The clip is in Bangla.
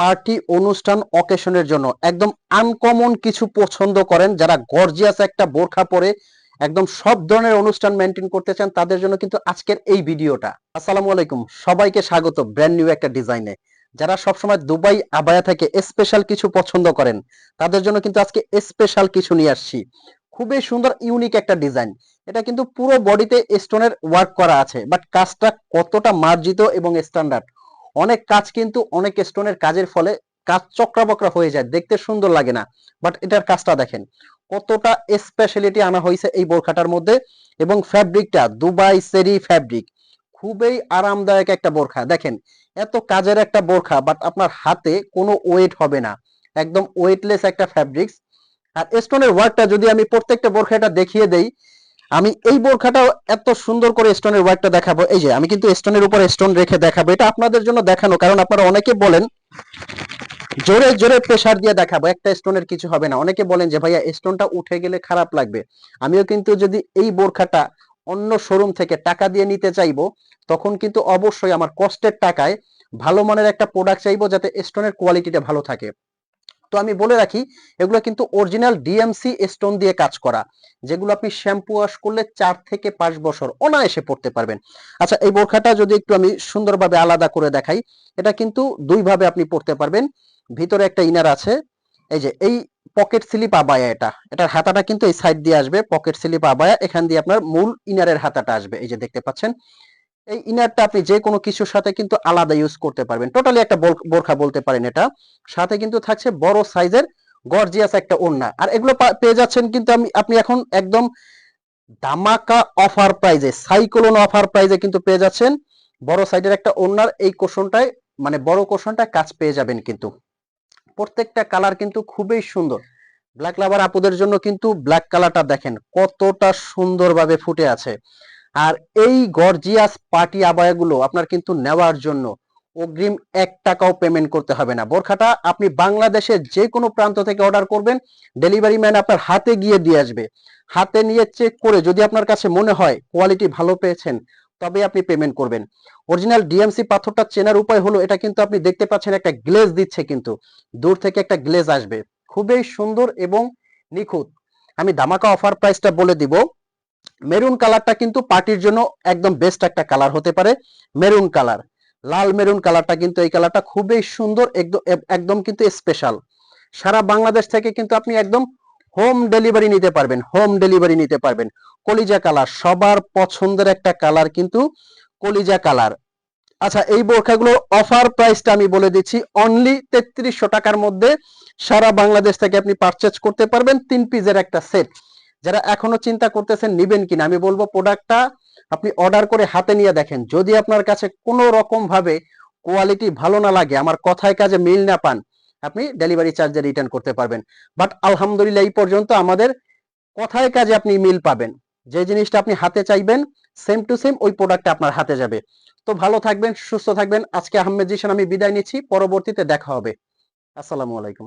পার্টি অনুষ্ঠান অকেশনের জন্য একদম আনকমন কিছু পছন্দ করেন, যারা গর্জিয়াস একটা বোরখা পরে একদম সব ধরনের অনুষ্ঠান মেনটেন করতে চান, তাদের জন্য কিন্তু আজকের এই ভিডিওটা। আসসালামু আলাইকুম, সবাইকে স্বাগত ব্র্যান্ড নিউ একটা ডিজাইনে। যারা সবসময় দুবাই আবায়া থেকে স্পেশাল কিছু পছন্দ করেন, তাদের জন্য কিন্তু আজকে স্পেশাল কিছু নিয়ে আসছি। খুবই সুন্দর ইউনিক একটা ডিজাইন। এটা কিন্তু পুরো বডিতে স্টোনের ওয়ার্ক করা আছে, বাট কাজটা কতটা মার্জিত এবং স্ট্যান্ডার্ড। অনেক কাজ কিন্তু অনেক স্টোনের কাজের ফলে কাজ চক্রাবক্রা হয়ে যায়, দেখতে সুন্দর লাগে না। বাট এটার কাজটা দেখেন কতটা স্পেশালিটি আনা হয়েছে এই বোরখাটার মধ্যে। এবং ফ্যাব্রিকটা দুবাই সেরি ফ্যাব্রিক, খুবই আরামদায়ক একটা বোরখা। দেখেন এত কাজের একটা বোরখা, বাট আপনার হাতে কোনো ওয়েট হবে না, একদম ওয়েটলেস একটা ফ্যাব্রিক্স। আর স্টোনের ওয়ার্কটা যদি আমি প্রত্যেকটা বোরখা এটা দেখিয়ে দেই, আমি এই বোরখাটাও এত সুন্দর করে স্টোনের ওয়ার্কটা দেখাবো। এই যে আমি কিন্তু স্টোনের উপর স্টোন রেখে দেখাবো, এটা আপনাদের জন্য দেখানো, কারণ আপনারা অনেকে বলেন জোরে জোরে প্রেসার দিয়ে দেখাবো, একটা স্টোনের কিছু হবে না। অনেকে বলেন যে ভাইয়া স্টোনটা উঠে গেলে খারাপ লাগবে। আমিও কিন্তু যদি এই বোরখাটা অন্য শোরুম থেকে টাকা দিয়ে নিতে চাইবো, তখন কিন্তু অবশ্যই আমার কষ্টের টাকায় ভালো মানের একটা প্রোডাক্ট চাইবো, যাতে স্টোনের কোয়ালিটিটা ভালো থাকে। তো আমি বলে রাখি, এগুলো কিন্তু অরিজিনাল ডিএমসি স্টোন দিয়ে কাজ করা, যেগুলো আপনি শ্যাম্পু ওয়াশ করলে 4 থেকে 5 বছর অনায়াসে পড়তে পারবেন। আচ্ছা, এই বোরখাটা যদি একটু আমি সুন্দরভাবে আলাদা করে দেখাই, এটা কিন্তু দুই ভাবে আপনি পড়তে পারবেন। ভিতরে একটা ইনার আছে, এই যে এই পকেট স্লিপ আবায়া, এটার হাতাটা কিন্তু এই সাইড দিয়ে আসবে, পকেট স্লিপ আবায়া, এখান দিয়ে আপনার মূল ইনারের হাতাটা আসবে, এই যে দেখতে পাচ্ছেন। এই ইনারটা আপনি যে কোনো কিছুর সাথে কিন্তু আলাদা ইউজ করতে পারবেন, টোটালি একটা বোরখা বলতে পারেন এটা। সাথে কিন্তু থাকছে বড় সাইজের গর্জিয়াস একটা ওড়না। আর এগুলো পেয়ে যাচ্ছেন কিন্তু আপনি এখন একদম ধামাকা অফার প্রাইজে, সাইক্লোন অফার প্রাইজে কিন্তু পেয়ে যাচ্ছেন। বড় সাইজের একটা ওড়নার এই কোশনটায়, মানে বড় কোশনটায় কাজ পেয়ে যাবেন কিন্তু। প্রত্যেকটা কালার কিন্তু খুবই সুন্দর। ব্ল্যাক লাভার আপুদের জন্য কিন্তু ব্ল্যাক কালারটা দেখেন কতটা সুন্দরভাবে ফুটে আছে। আর এই গর্জিয়াস পার্টি আবায়াগুলো আপনার কিন্তু নেওয়ার জন্য অগ্রিম 1 টাকাও পেমেন্ট করতে হবে না। বোরখাটা আপনি বাংলাদেশের যে কোনো প্রান্ত থেকে অর্ডার করবেন, ডেলিভারি ম্যান আপনার হাতে গিয়ে দিয়ে আসবে। হাতে নিয়ে চেক করে যদি আপনার কাছে মনে হয় কোয়ালিটি ভালো পেয়েছেন, তবে আপনি পেমেন্ট করবেন। অরিজিনাল ডিএমসি পাথরটা চেনার উপায় হলো, এটা কিন্তু আপনি দেখতে পাচ্ছেন একটা গ্লেজ দিচ্ছে, কিন্তু দূর থেকে একটা গ্লেজ আসবে, খুবই সুন্দর এবং নিখুঁত। আমি ধামাকা অফার প্রাইসটা বলে দিব। মেরুন কালারটা কিন্তু পার্টির জন্য একদম বেস্ট একটা কালার হতে পারে। মেরুন কালার, লাল মেরুন কালারটা কিন্তু, এই কালারটা খুবই সুন্দর, একদম একদম কিন্তু স্পেশাল। সারা বাংলাদেশ থেকে কিন্তু আপনি একদম হোম ডেলিভারি নিতে পারবেন, হোম ডেলিভারি নিতে পারবেন। কলিজা কালার, সবার পছন্দের একটা কালার কিন্তু কলিজা কালার। আচ্ছা, এই বোরখাগুলোর অফার প্রাইসটা আমি বলে দিচ্ছি, অনলি 3300 টাকার মধ্যে সারা বাংলাদেশ থেকে আপনি পারচেজ করতে পারবেন 3 পিসের একটা সেট। যারা এখনো চিন্তা করতেছেন নিবেন কিনা, আমি বলবো প্রোডাক্টটা আপনি অর্ডার করে হাতে নিয়ে দেখেন। যদি আপনার কাছে কোনো রকম ভাবে কোয়ালিটি ভালো না লাগে, আমার কথায় কাজে মিল না পান, আপনি ডেলিভারি চার্জে রিটার্ন করতে পারবেন। বাট আলহামদুলিল্লাহ এই পর্যন্ত আমাদের কথায় কাজে আপনি মিল পাবেন। যে জিনিসটা আপনি হাতে চাইবেন, সেম টু সেম ওই প্রোডাক্টটা আপনার হাতে যাবে। তো ভালো থাকবেন, সুস্থ থাকবেন। আজকে আহমেদ জিশান আমি বিদায় নিচ্ছি, পরবর্তীতে দেখা হবে। আসসালামু আলাইকুম।